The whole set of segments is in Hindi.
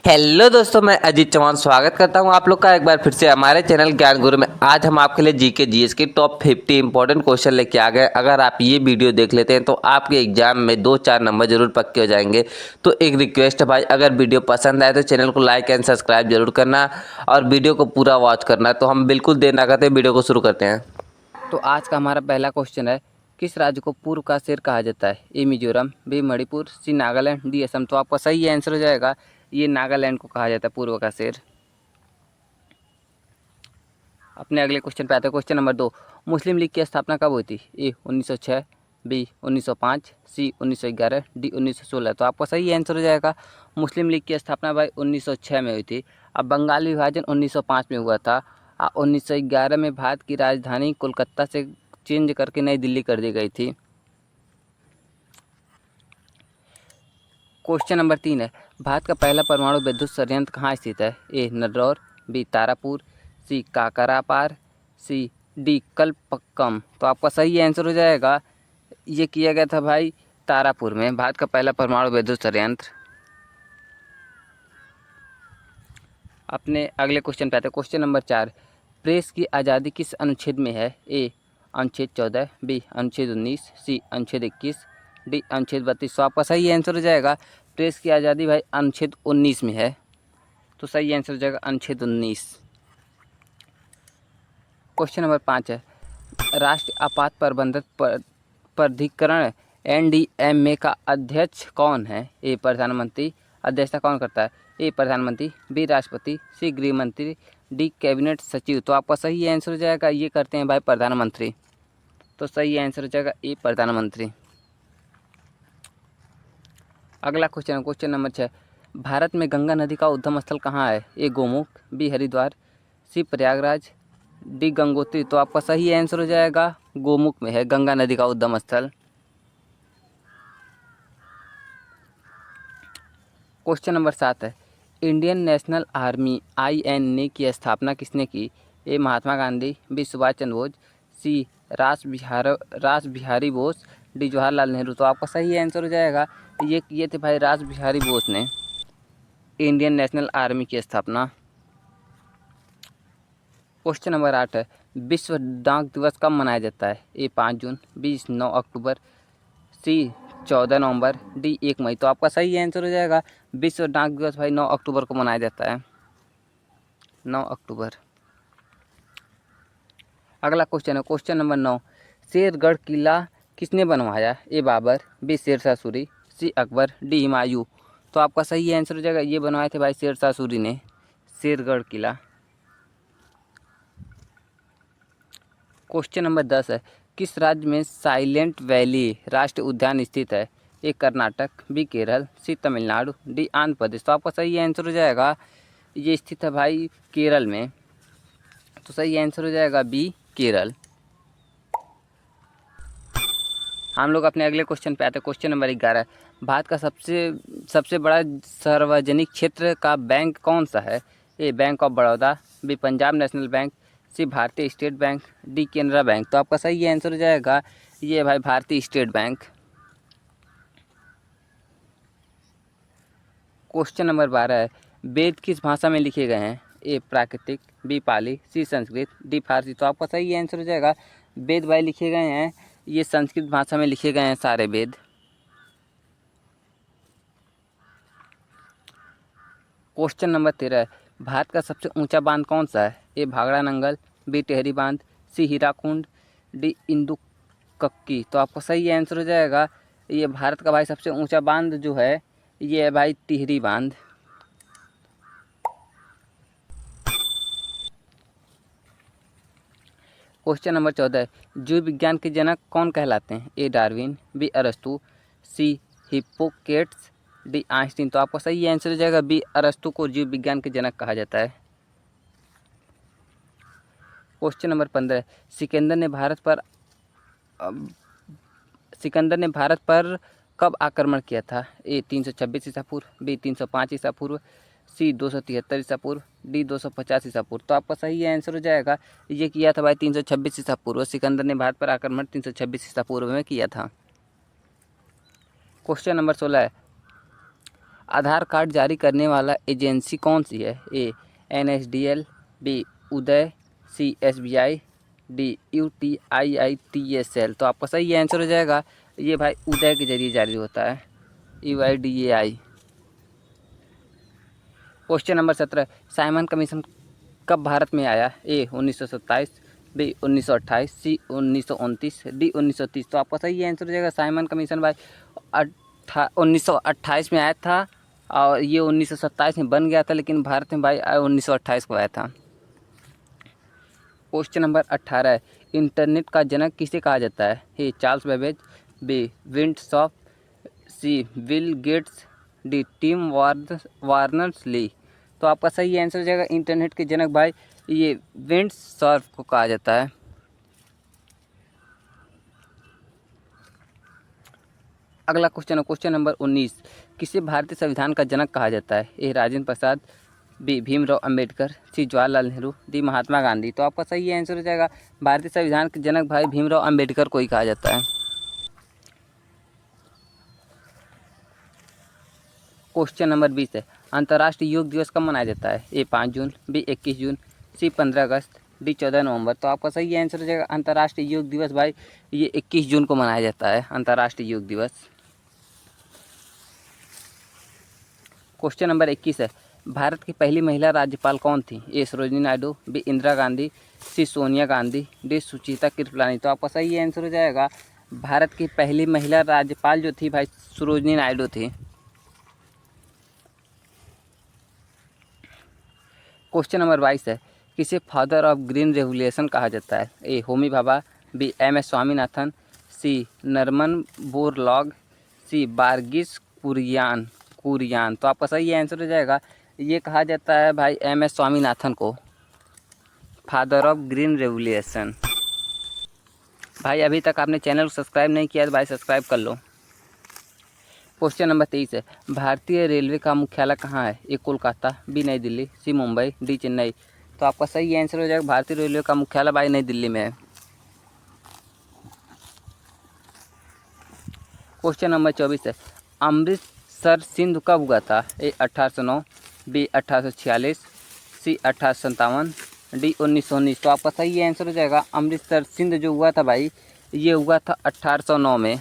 हेलो दोस्तों, मैं अजीत चौहान स्वागत करता हूं आप लोग का एक बार फिर से हमारे चैनल ज्ञान गुरु में। आज हम आपके लिए जीके जीएस की टॉप 50 इंपॉर्टेंट क्वेश्चन लेके आ गए। अगर आप ये वीडियो देख लेते हैं तो आपके एग्जाम में 2-4 नंबर जरूर पक्के हो जाएंगे। तो एक रिक्वेस्ट है भाई, अगर वीडियो पसंद आए तो चैनल को लाइक एंड सब्सक्राइब जरूर करना और वीडियो को पूरा वॉच करना। तो हम बिल्कुल देर ना करते वीडियो को शुरू करते हैं। तो आज का हमारा पहला क्वेश्चन है, किस राज्य को पूर्व का सिर कहा जाता है? ए मिजोरम, बी मणिपुर, सी नागालैंड, डी असम। तो आपका सही आंसर हो जाएगा, ये नागालैंड को कहा जाता है पूर्व का सिर। अपने अगले क्वेश्चन पे आते हैं। क्वेश्चन नंबर 2, मुस्लिम लीग की स्थापना कब हुई थी? ए 1906, बी 1905, सी 1911, डी 1916। तो आपका सही आंसर हो जाएगा, मुस्लिम लीग की स्थापना भाई 1906 में हुई थी। अब बंगाल विभाजन 1905 में हुआ था। 1911 में भारत की राजधानी कोलकाता से चेंज करके नई दिल्ली कर दी गई थी। क्वेश्चन नंबर 3 है, भारत का पहला परमाणु विद्युत संयंत्र कहाँ स्थित है? ए नरौर, बी तारापुर, सी काकरापार, सी डी कलपक्कम। तो आपका सही आंसर हो जाएगा, ये किया गया था भाई तारापुर में, भारत का पहला परमाणु विद्युत संयंत्र। अपने अगले क्वेश्चन पे आते हैं। क्वेश्चन नंबर 4, प्रेस की आज़ादी किस अनुच्छेद में है? ए अनुच्छेद 14, बी अनुच्छेद 19, सी अनुच्छेद 21, डी अनुच्छेद 32। तो आपका सही आंसर हो जाएगा, प्रेस की आज़ादी भाई अनुच्छेद 19 में है। तो सही आंसर हो जाएगा अनुच्छेद 19। क्वेश्चन नंबर 5 है, राष्ट्रीय आपात प्रबंधन प्राधिकरण NDMA का अध्यक्ष कौन है? ए प्रधानमंत्री। अध्यक्षता कौन करता है? ए प्रधानमंत्री, बी राष्ट्रपति, सी गृह मंत्री, डी कैबिनेट सचिव। तो आपका सही आंसर हो जाएगा, ये करते हैं भाई प्रधानमंत्री। तो सही आंसर हो जाएगा ए प्रधानमंत्री। अगला क्वेश्चन, क्वेश्चन नंबर 6, भारत में गंगा नदी का उद्गम स्थल कहाँ है? ए गोमुख, बी हरिद्वार, सी प्रयागराज, डी गंगोत्री। तो आपका सही आंसर हो जाएगा, गोमुख में है गंगा नदी का उद्गम स्थल। क्वेश्चन नंबर 7 है, इंडियन नेशनल आर्मी INA की स्थापना किसने की? ए महात्मा गांधी, बी सुभाष चंद्र बोस, सी रास बिहारी बोस, डी जवाहरलाल नेहरू। तो आपका सही आंसर हो जाएगा, ये किए थे भाई रास बिहारी बोस ने इंडियन नेशनल आर्मी की स्थापना। क्वेश्चन नंबर 8 है, विश्व डाक दिवस कब मनाया जाता है? ए 5 जून, बी 9 अक्टूबर, सी 14 नवंबर, डी 1 मई। तो आपका सही आंसर हो जाएगा, विश्व डाक दिवस भाई 9 अक्टूबर को मनाया जाता है, 9 अक्टूबर। अगला क्वेश्चन है, क्वेश्चन नंबर 9, शेरगढ़ किला किसने बनवाया? ए बाबर, बी शेरशाह सूरी, सी अकबर, डी हुमायूं। तो आपका सही आंसर हो जाएगा, ये बनवाए थे भाई शेरशाह सूरी ने शेरगढ़ किला। क्वेश्चन नंबर 10 है, किस राज्य में साइलेंट वैली राष्ट्रीय उद्यान स्थित है? ए कर्नाटक, बी केरल, सी तमिलनाडु, डी आंध्र प्रदेश। तो आपका सही आंसर हो जाएगा, ये स्थित है भाई केरल में। तो सही आंसर हो जाएगा बी केरल। हम लोग अपने अगले क्वेश्चन पे आते हैं। क्वेश्चन नंबर 11, भारत का सबसे बड़ा सार्वजनिक क्षेत्र का बैंक कौन सा है? A Bank of Baroda, B Punjab National Bank, C Bharatiya State Bank, D Canara Bank. तो आपका सही आंसर हो जाएगा, ये भाई भारतीय स्टेट बैंक। क्वेश्चन नंबर 12 है, वेद किस भाषा में लिखे गए हैं? ए प्राकृतिक, बी पाली, सी संस्कृत, डी फारसी। तो आपका सही आंसर हो जाएगा, वेद भाई लिखे गए हैं ये संस्कृत भाषा में लिखे गए हैं सारे वेद। क्वेश्चन नंबर 13 है, भारत का सबसे ऊंचा बांध कौन सा है? ए भाखड़ा नंगल, बी टेहरी बांध, सी हीराकुंड, डी इंदुक्की। तो आपका सही आंसर हो जाएगा, ये भारत का भाई सबसे ऊंचा बांध जो है ये है भाई टिहरी बांध। क्वेश्चन नंबर 14 है, जीव विज्ञान के जनक कौन कहलाते हैं? ए डार्विन, बी अरस्तु, सी हिप्पोक्रेट्स, डी आइंस्टीन। तो आपका सही आंसर हो जाएगा, बी अरस्तु को जीव विज्ञान के जनक कहा जाता है। क्वेश्चन नंबर 15, सिकंदर ने भारत पर कब आक्रमण किया था? ए 326 ईसा पूर्व, बी 305 ईसा पूर्व, सी 273 ईसा पूर्व, डी 250 ईसा पूर्व। तो आपका सही आंसर हो जाएगा, ये किया था भाई 326 ईसा पूर्व। सिकंदर ने भारत पर आक्रमण 326 ईसा पूर्व में किया था। क्वेश्चन नंबर 16 है, आधार कार्ड जारी करने वाला एजेंसी कौन सी है? ए NSDL, बी उदय, सी SBI, डी UTIITSL। तो आपका सही आंसर हो जाएगा ये भाई उदय के जरिए जारी होता है, UIDAI। Question number 17, Simon commission कब भारत में आया? ए 1927, बी 1928, सी 1929, डी 1930। तो आपका सही आंसर हो जाएगा साइमन कमीशन भाई 1928 में आया था और ये 1927 में बन गया था, लेकिन भारत में भाई 1928 को आया था। क्वेश्चन नंबर 18 है, इंटरनेट का जनक किसे कहा जाता है? ए चार्ल्स बेबेज, बी विंडसॉफ, C Bill Gates, D Tim Berners Lee. तो आपका सही आंसर हो जाएगा इंटरनेट के जनक भाई ये विंडसॉफ को कहा जाता है। अगला क्वेश्चन है क्वेश्चन नंबर 19, किसे भारतीय संविधान का जनक कहा जाता है? ए राजेंद्र प्रसाद, बी भीमराव अंबेडकर, सी जवाहरलाल नेहरू, डी महात्मा गांधी। तो आपका सही आंसर हो जाएगा भारतीय संविधान के जनक भाई भीमराव अंबेडकर को ही कहा जाता है। क्वेश्चन नंबर 20 है, अंतर्राष्ट्रीय योग दिवस कब मनाया जाता है? ए 5 जून, बी 21 जून, सी 15 अगस्त, डी 14 नवंबर। तो आपका सही आंसर हो जाएगा अंतर्राष्ट्रीय योग दिवस भाई ये 21 जून को मनाया जाता है अंतर्राष्ट्रीय योग दिवस। क्वेश्चन नंबर 21 है, भारत की पहली महिला राज्यपाल कौन थी? ए सरोजिनी नायडू, बी इंदिरा गांधी, सी सोनिया गांधी, डी सुचिता कृपलानी। तो आपका सही आंसर हो जाएगा भारत की पहली महिला राज्यपाल जो थी भाई सरोजिनी नायडू थी। क्वेश्चन नंबर 22 है, किसे फादर ऑफ ग्रीन रेवोल्यूशन कहा जाता है? ए होमी भाभा, बी MS स्वामीनाथन, सी नरमन बोरलॉग, सी बारगिस कुरियान। तो आपका सही आंसर हो जाएगा ये कहा जाता है भाई MS स्वामीनाथन को फादर ऑफ ग्रीन रेवोल्यूशन। भाई अभी तक आपने चैनल को सब्सक्राइब नहीं किया तो भाई सब्सक्राइब कर लो। क्वेश्चन नंबर 23 है, भारतीय रेलवे का मुख्यालय कहाँ है? ए कोलकाता, बी नई दिल्ली, सी मुंबई, डी चेन्नई। तो आपका सही आंसर हो जाएगा भारतीय रेलवे का मुख्यालय भाई नई दिल्ली में है। क्वेश्चन नंबर 24 है, अमृतसर सिंधु कब हुआ था? ए 1809, बी 1846, सी 1857, डी 1919। तो आपका सही आंसर हो जाएगा अमृतसर सिंध जो हुआ था भाई ये हुआ था 1809 में।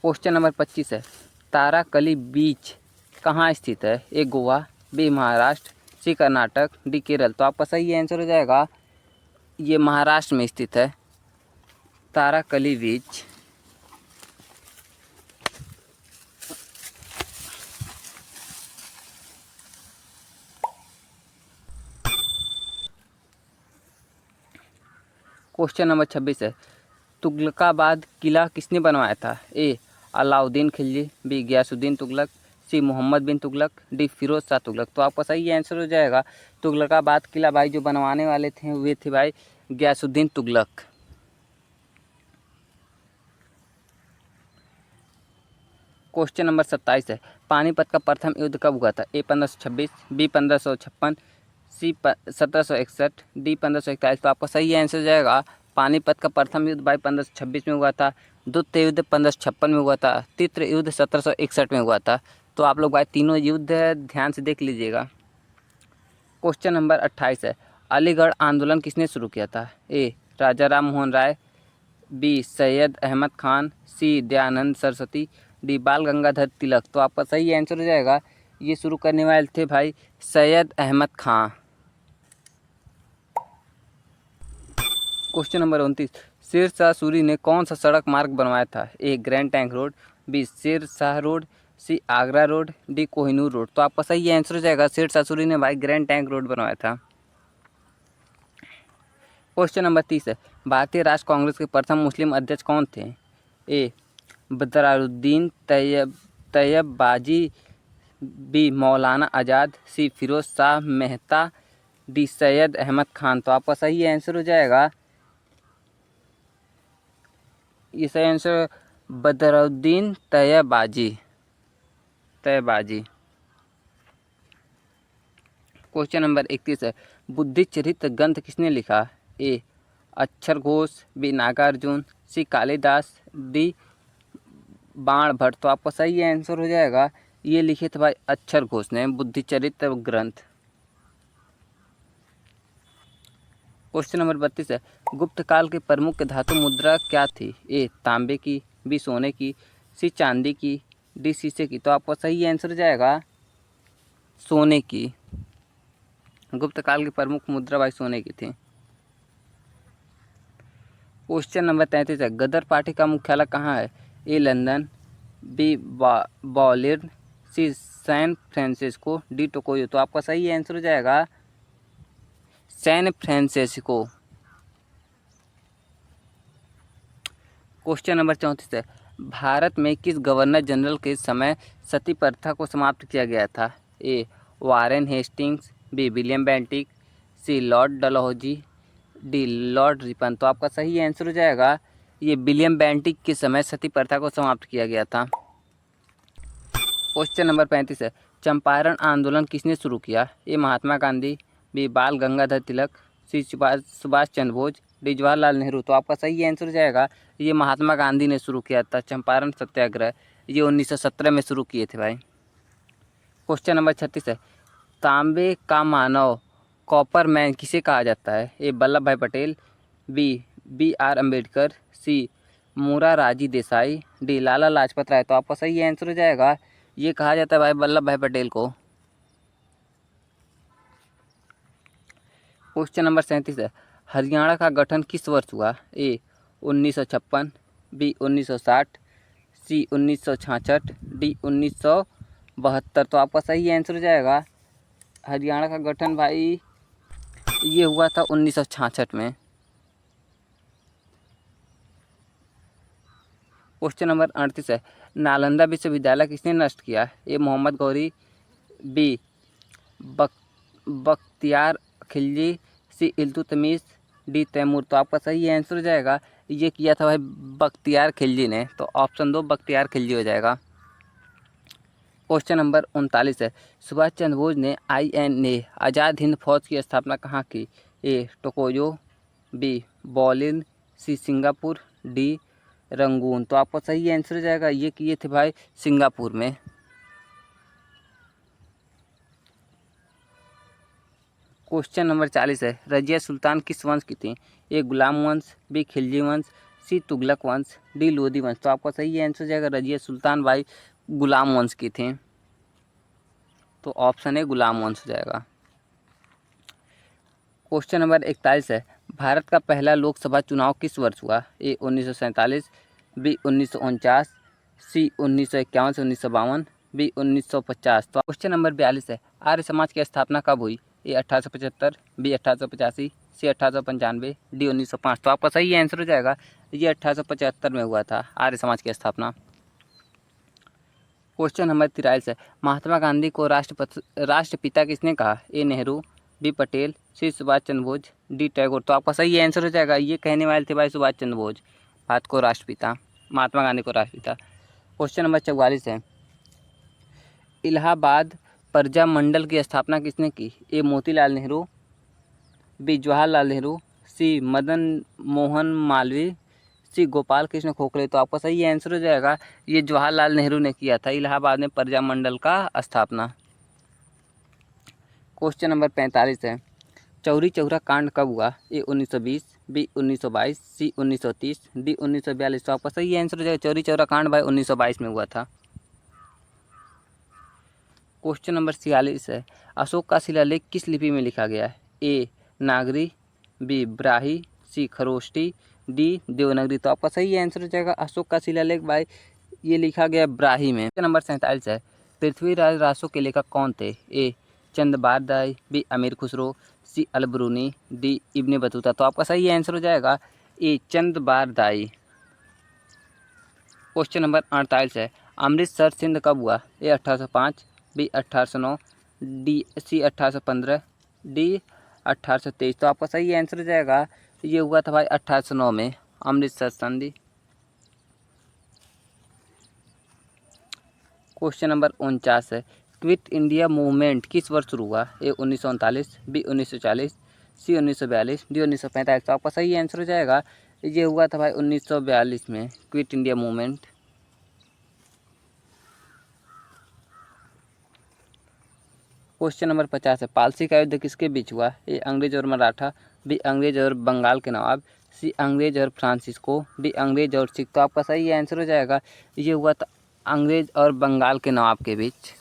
क्वेश्चन नंबर 25 है, ताराकली बीच कहाँ स्थित है? ए गोवा, बी महाराष्ट्र, सी कर्नाटक, डी केरल। तो आपका सही आंसर हो जाएगा ये महाराष्ट्र में स्थित है ताराकली बीच। क्वेश्चन नंबर 26 है, तुगलकाबाद किला किसने बनवाया था? ए अलाउद्दीन खिलजी, बी गयासुद्दीन तुगलक, सी मोहम्मद बिन तुगलक, डी फिरोज शाह तुगलक। तो आपका सही आंसर हो जाएगा तुगलकाबाद किला भाई जो बनवाने वाले थे वे थे भाई गयासुद्दीन तुगलक। क्वेश्चन नंबर 27 है, पानीपत का प्रथम युद्ध कब हुआ था? ए 1526, बी 1556, सी 1761, डी 1541। तो आपका सही आंसर हो जाएगा पानीपत का प्रथम युद्ध भाई 1526 में हुआ था, द्वितीय युद्ध 1556 में हुआ था, तृतीय युद्ध 1761 में हुआ था। तो आप लोग भाई तीनों युद्ध ध्यान से देख लीजिएगा। क्वेश्चन नंबर 28 है, अलीगढ़ आंदोलन किसने शुरू किया था? ए राजा राम मोहन राय, बी सैयद अहमद खान, सी दयानंद सरस्वती, डी बाल गंगाधर तिलक। तो आपका सही आंसर हो जाएगा ये शुरू करने वाले थे भाई सैयद अहमद खान। क्वेश्चन नंबर 29, शेर शाह सूरी ने कौन सा सड़क मार्ग बनवाया था? A Grand Trunk Road, B Sher Shah Road, C Agra Road, D Kohinoor Road. तो आपका सही आंसर हो जाएगा शेर शाह सूरी ने भाई ग्रैंड टैंक रोड बनवाया था। क्वेश्चन नंबर 30 है, भारतीय राष्ट्र कांग्रेस के प्रथम मुस्लिम अध्यक्ष कौन थे? ए बदरुद्दीन तैयब बाजी, बी मौलाना आज़ाद, सी फिरोज शाह मेहता, डी सैयद अहमद खान। तो आपका सही आंसर हो जाएगा ये सही आंसर बदरुद्दीन तैयबाजी। क्वेश्चन नंबर 31 है, बुद्धि चरित्र ग्रंथ किसने लिखा? ए अक्षर घोष, बी नागार्जुन, सी कालिदास, डी बाण भट्ट। तो आपका सही आंसर हो जाएगा, ये लिखे थे भाई अक्षर घोष ने बुद्धिचरित्र ग्रंथ। क्वेश्चन नंबर 32 है, गुप्त काल की प्रमुख धातु मुद्रा क्या थी? ए तांबे की, बी सोने की, सी चांदी की, डी शीशे की। तो आपका सही आंसर हो जाएगा सोने की। गुप्त काल की प्रमुख मुद्रा भाई सोने की थी। क्वेश्चन नंबर 33 है, गदर पार्टी का मुख्यालय कहाँ है? ए लंदन, बी बर्लिन, सी सैन फ्रांसिस्को, डी टोक्यो। तो आपका सही आंसर हो जाएगा सैन फ्रांसिस्को। क्वेश्चन नंबर 34 है, भारत में किस गवर्नर जनरल के समय सती प्रथा को समाप्त किया गया था? A Warren Hastings, B William Bentinck, C Lord Dalhousie, D Lord Ripon. तो आपका सही आंसर हो जाएगा ये विलियम बेंटिक के समय सती प्रथा को समाप्त किया गया था। क्वेश्चन नंबर 35 है, चंपारण आंदोलन किसने शुरू किया? ए महात्मा गांधी, बी बाल गंगाधर तिलक, सी सुभाष चंद्र बोस, डी जवाहरलाल नेहरू। तो आपका सही आंसर हो जाएगा ये महात्मा गांधी ने शुरू किया था चंपारण सत्याग्रह, ये 1917 में शुरू किए थे भाई। क्वेश्चन नंबर 36 है, तांबे का मानव कॉपर मैन किसे कहा जाता है? A Vallabh Bhai Patel, B R Ambedkar, C Morarji Desai, D Lala Lajpat Rai. तो आपका सही आंसर हो जाएगा ये कहा जाता है भाई वल्लभ भाई पटेल को। क्वेश्चन नंबर 37 है, हरियाणा का गठन किस वर्ष हुआ? ए 1956, बी 1960, सी 1966, डी 1972। तो आपका सही आंसर हो जाएगा हरियाणा का गठन भाई ये हुआ था 1966 में। क्वेश्चन नंबर 38 है, नालंदा विश्वविद्यालय किसने नष्ट किया? ए मोहम्मद गौरी, बी बख्तियार खिलजी, सी इल्तुतमिश, डी तैमूर। तो आपका सही आंसर हो जाएगा ये किया था भाई बख्तियार खिलजी ने। तो ऑप्शन 2 बख्तियार खिलजी हो जाएगा। क्वेश्चन नंबर 39 है, सुभाष चंद्र बोस ने INA आज़ाद हिंद फौज की स्थापना कहाँ की? A Tokyo, B Berlin, C Singapore, D Rangoon. तो आपका सही आंसर हो जाएगा ये किए थे भाई सिंगापुर में। क्वेश्चन नंबर 40 है, रजिया सुल्तान किस वंश की थी? ए गुलाम वंश, बी खिलजी वंश, सी तुगलक वंश, डी लोधी वंश। तो आपका सही आंसर हो जाएगा रजिया सुल्तान भाई गुलाम वंश की थी। तो ऑप्शन ए गुलाम वंश हो जाएगा। क्वेश्चन नंबर 41 है, भारत का पहला लोकसभा चुनाव किस वर्ष हुआ? ए 1947, बी 1949, सी 1951 से 1952, बी 1950। तो क्वेश्चन नंबर 42 है, आर्य समाज की स्थापना कब हुई? ए 1875, बी 1885, सी 1895, डी 1905। तो आपका सही आंसर हो जाएगा ये 1875 में हुआ था आर्य समाज की स्थापना। क्वेश्चन नंबर 43 है, महात्मा गांधी को राष्ट्रपिता किसने कहा? ए नेहरू, बी पटेल, सी सुभाष चंद्र बोस, डी टैगोर। तो आपका सही आंसर हो जाएगा ये कहने वाले थे भाई सुभाष चंद्र बोस भारत को राष्ट्रपिता, महात्मा गांधी को राष्ट्रपिता। क्वेश्चन नंबर 44 है, इलाहाबाद प्रजा मंडल की स्थापना किसने की? ए मोतीलाल नेहरू, बी जवाहरलाल नेहरू, सी मदन मोहन मालवीय, सी गोपाल कृष्ण खोखले। तो आपका सही आंसर हो जाएगा ये जवाहरलाल नेहरू ने किया था इलाहाबाद में प्रजा मंडल का स्थापना। क्वेश्चन नंबर 45 है, चौरी चौरा कांड कब हुआ? ए 1920, बी 1922, सी 1930, डी 1942। तो आपका सही आंसर हो जाएगा चौरी चौरा कांड भाई 1922 में हुआ था। क्वेश्चन नंबर 46 है, अशोक का शिलालेख किस लिपि में लिखा गया है? ए नागरी, बी ब्राही, सी खरोष्टी, डी देवनागरी। तो आपका सही आंसर हो जाएगा अशोक का शिलालेख भाई ये लिखा गया ब्राही में। क्वेश्चन नंबर 47 है, पृथ्वीराज रासो के लेखक कौन थे? ए चंद बारदाई, बी अमीर खुसरो, सी अलबरूनी, डी इब्ने बतूता। तो आपका सही आंसर हो जाएगा ए चंद बारदाई। क्वेश्चन नंबर 48 है, अमृतसर सिंध कब हुआ? ए 1805, बी 1809, डी सी 1815, डी 1823। तो आपका सही आंसर हो जाएगा ये हुआ था भाई 1809 में अमृतसर संधि। क्वेश्चन नंबर 49 है, क्विट इंडिया मूवमेंट किस वर्ष शुरू हुआ? ए 1939, बी 1940, सी 1942, डी 1945। तो आपका सही आंसर हो जाएगा ये हुआ था भाई 1942 में quit India movement. Question number 50 है, पालसी का युद्ध किसके बीच हुआ? ए अंग्रेज और मराठा, बी अंग्रेज और बंगाल के नवाब, सी अंग्रेज और फ्रांसिस्को, डी अंग्रेज और सिख। तो आपका सही आंसर हो जाएगा, ये हुआ था अंग्रेज और बंगाल के नवाब के बीच।